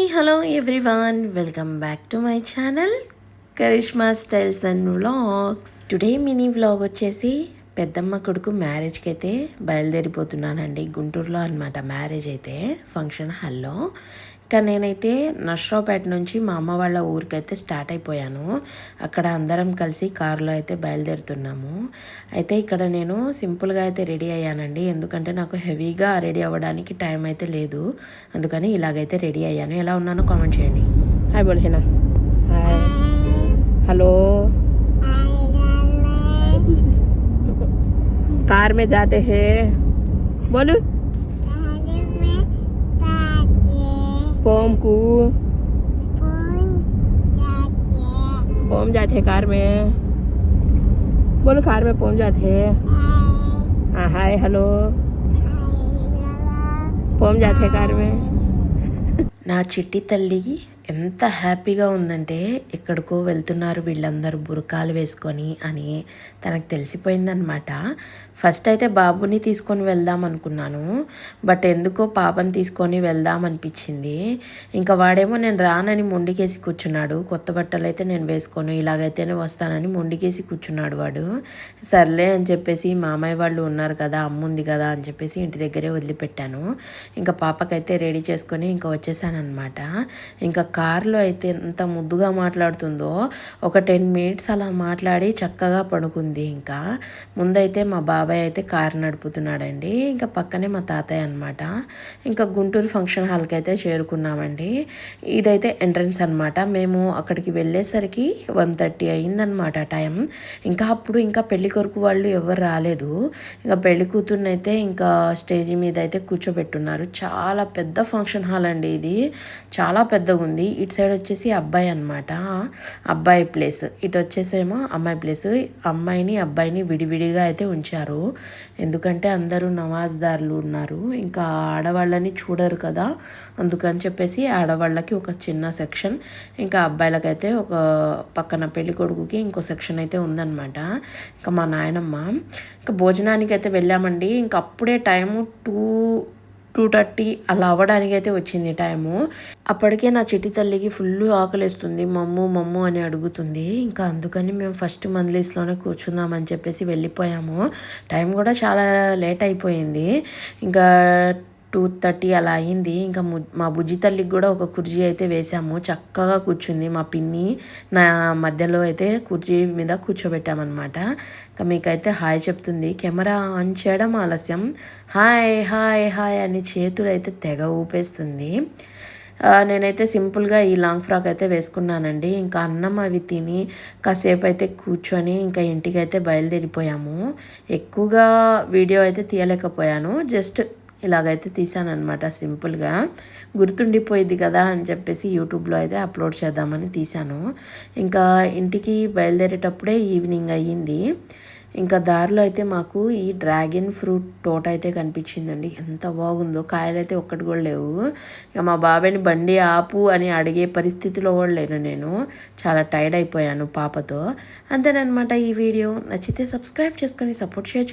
Hi hello everyone, welcome back to my channel Karishma styles and vlogs. Today mini vlog వచ్చేసి పెద్దమ్మ కొడుకు మ్యారేజ్కి అయితే బయలుదేరిపోతున్నానండి. గుంటూరులో అనమాట మ్యారేజ్ అయితే, ఫంక్షన్ హాల్లో. ఇంకా నేనైతే నర్సరావుపేట నుంచి మా అమ్మ వాళ్ళ ఊరికైతే స్టార్ట్ అయిపోయాను. అక్కడ అందరం కలిసి కారులో అయితే బయలుదేరుతున్నాము. అయితే ఇక్కడ నేను సింపుల్గా అయితే రెడీ అయ్యానండి, ఎందుకంటే నాకు హెవీగా రెడీ అవ్వడానికి టైం అయితే లేదు. అందుకని ఇలాగైతే రెడీ అయ్యాను. ఎలా ఉన్నానో కామెంట్ చేయండి. హాయ్ బోల్ హేనా. Hi hello. कार में जाते हैं, बोलो पोम को पोम जाते हैं कार में, बोलो कार में पोम जाते हैं. हाँ हाय हेलो, पोम जाते हैं कार में. నా చిట్టి తల్లి ఎంత హ్యాపీగా ఉందంటే, ఎక్కడికో వెళ్తున్నారు వీళ్ళందరూ బురకాలు వేసుకొని అని తనకు తెలిసిపోయిందనమాట. ఫస్ట్ అయితే బాబుని తీసుకొని వెళ్దాం అనుకున్నాను, బట్ ఎందుకో పాపని తీసుకొని వెళ్దాం అనిపించింది. ఇంకా వాడేమో నేను రానని మొండికేసి కూర్చున్నాడు. కొత్త బట్టలు అయితే నేను వేసుకోను, ఇలాగైతేనే వస్తానని మొండికేసి కూర్చున్నాడు వాడు. సర్లే అని చెప్పేసి మామయ్య వాళ్ళు ఉన్నారు కదా, అమ్ముంది కదా అని చెప్పేసి ఇంటి దగ్గరే వదిలిపెట్టాను. ఇంకా పాపకైతే రెడీ చేసుకొని ఇంకా వచ్చేసానమాట. ఇంకా కార్లో అయితే ఎంత ముద్దుగా మాట్లాడుతుందో, ఒక 10 మినిట్స్ అలా మాట్లాడి చక్కగా పడుకుంది. ఇంకా ముందైతే మా బాబాయ్ అయితే కారు నడుపుతున్నాడండి, ఇంకా పక్కనే మా తాతయ్య అనమాట. ఇంకా గుంటూరు ఫంక్షన్ హాల్కి అయితే చేరుకున్నామండి. ఇదైతే ఎంట్రన్స్ అనమాట. మేము అక్కడికి వెళ్ళేసరికి 1:30 అయిందనమాట టైం. ఇంకా అప్పుడు ఇంకా పెళ్లి కొడుకు వాళ్ళు ఎవరు రాలేదు. ఇంకా పెళ్లి కూతుర్ని అయితే ఇంకా స్టేజీ మీద అయితే కూర్చోబెట్టున్నారు. చాలా పెద్ద ఫంక్షన్ హాల్ అండి ఇది, చాలా పెద్దగా ఉంది. ఇటు సైడ్ వచ్చేసి అబ్బాయి అనమాట, అబ్బాయి ప్లేస్. ఇటు వచ్చేసేమో అమ్మాయి ప్లేస్. అమ్మాయిని అబ్బాయిని విడివిడిగా అయితే ఉంచారు, ఎందుకంటే అందరూ నమాజ్దారులు ఉన్నారు, ఇంకా ఆడవాళ్ళని చూడరు కదా, అందుకని చెప్పేసి ఆడవాళ్ళకి ఒక చిన్న సెక్షన్, ఇంకా అబ్బాయిలకైతే ఒక పక్కన పెళ్లి కొడుకుకి ఇంకో సెక్షన్ అయితే ఉందన్నమాట. ఇంకా మా నాయనమ్మ ఇంకా భోజనానికి అయితే వెళ్ళామండి. ఇంకా అప్పుడే టైము 2:30 అలా అవ్వడానికి అయితే వచ్చింది టైము. అప్పటికే నా చిట్టి తల్లికి ఫుల్ ఆకలిస్తుంది, మమ్ము అని అడుగుతుంది. ఇంకా అందుకని మేము ఫస్ట్ మందిలీస్లోనే కూర్చుందామని చెప్పేసి వెళ్ళిపోయాము. టైం కూడా చాలా లేట్ అయిపోయింది. ఇంకా 2:30 అలా అయింది. ఇంకా మా బుజ్జి తల్లికి కూడా ఒక కుర్చీ అయితే వేసాము, చక్కగా కూర్చుంది. మా పిన్ని నా మధ్యలో అయితే కుర్చీ మీద కూర్చోబెట్టామన్నమాట. ఇంకా మీకైతే హాయ్ చెప్తుంది. కెమెరా ఆన్ చేయడం ఆలస్యం, హాయ్ హాయ్ హాయ్ అని చేతులు అయితే తెగ ఊపేస్తుంది. నేనైతే సింపుల్గా ఈ లాంగ్ ఫ్రాక్ అయితే వేసుకున్నానండి. ఇంకా అన్నం అవి తిని కాసేపు అయితే కూర్చొని ఇంకా ఇంటికి అయితే బయలుదేరిపోయాము. ఎక్కువగా వీడియో అయితే తీయలేకపోయాను, జస్ట్ ఇలాగైతే తీసానమాట. సింపుల్గా గుర్తుండిపోయింది కదా అని చెప్పేసి యూట్యూబ్లో అయితే అప్లోడ్ చేద్దామని తీశాను. ఇంకా ఇంటికి బయలుదేరేటప్పుడే ఈవినింగ్ అయ్యింది. ఇంకా దారిలో అయితే మాకు ఈ డ్రాగన్ ఫ్రూట్ తోట అయితే కనిపించిందండి, ఎంత బాగుందో. కాయలు అయితే ఒక్కటి కూడా లేవు. ఇక మా బాబాయ్ని బండి ఆపు అని అడిగే పరిస్థితిలో కూడా లేను నేను, చాలా టైర్డ్ అయిపోయాను పాపతో. అంతేనమాట. ఈ వీడియో నచ్చితే సబ్స్క్రైబ్ చేసుకొని సపోర్ట్ చేయొచ్చు.